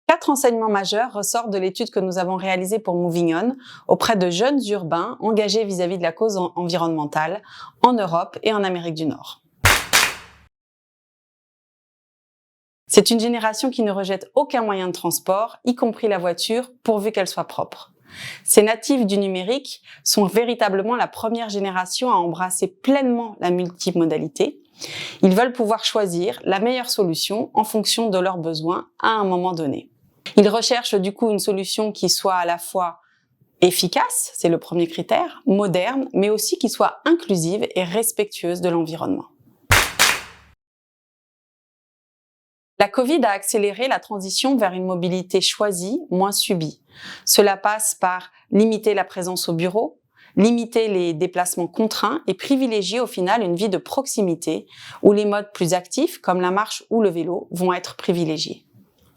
4 enseignements majeurs ressortent de l'étude que nous avons réalisée pour Moving On auprès de jeunes urbains engagés vis-à-vis de la cause environnementale en Europe et en Amérique du Nord. C'est une génération qui ne rejette aucun moyen de transport, y compris la voiture, pourvu qu'elle soit propre. Ces natifs du numérique sont véritablement la première génération à embrasser pleinement la multimodalité. Ils veulent pouvoir choisir la meilleure solution en fonction de leurs besoins à un moment donné. Ils recherchent du coup une solution qui soit à la fois efficace, c'est le premier critère, moderne, mais aussi qui soit inclusive et respectueuse de l'environnement. La Covid a accéléré la transition vers une mobilité choisie, moins subie. Cela passe par limiter la présence au bureau, limiter les déplacements contraints et privilégier au final une vie de proximité où les modes plus actifs, comme la marche ou le vélo, vont être privilégiés.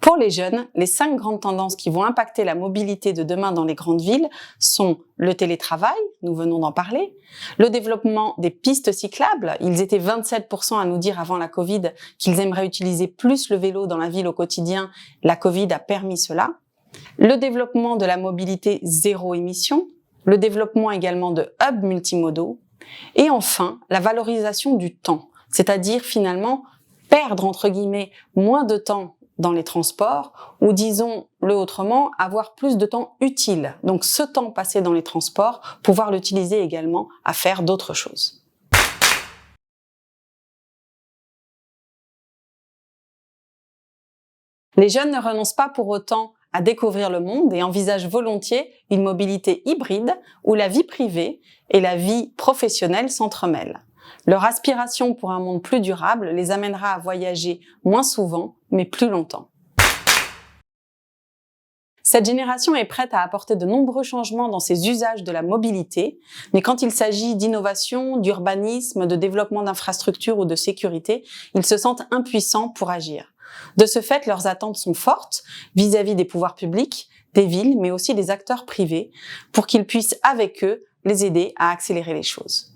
Pour les jeunes, les 5 grandes tendances qui vont impacter la mobilité de demain dans les grandes villes sont le télétravail, nous venons d'en parler, le développement des pistes cyclables, ils étaient 27% à nous dire avant la Covid qu'ils aimeraient utiliser plus le vélo dans la ville au quotidien, la Covid a permis cela, le développement de la mobilité zéro émission, le développement également de hubs multimodaux, et enfin la valorisation du temps, c'est-à-dire finalement perdre entre guillemets moins de temps dans les transports, ou disons-le autrement, avoir plus de temps utile. Donc ce temps passé dans les transports, pouvoir l'utiliser également à faire d'autres choses. Les jeunes ne renoncent pas pour autant à découvrir le monde et envisagent volontiers une mobilité hybride où la vie privée et la vie professionnelle s'entremêlent. Leur aspiration pour un monde plus durable les amènera à voyager moins souvent, mais plus longtemps. Cette génération est prête à apporter de nombreux changements dans ses usages de la mobilité, mais quand il s'agit d'innovation, d'urbanisme, de développement d'infrastructures ou de sécurité, ils se sentent impuissants pour agir. De ce fait, leurs attentes sont fortes vis-à-vis des pouvoirs publics, des villes, mais aussi des acteurs privés, pour qu'ils puissent avec eux les aider à accélérer les choses.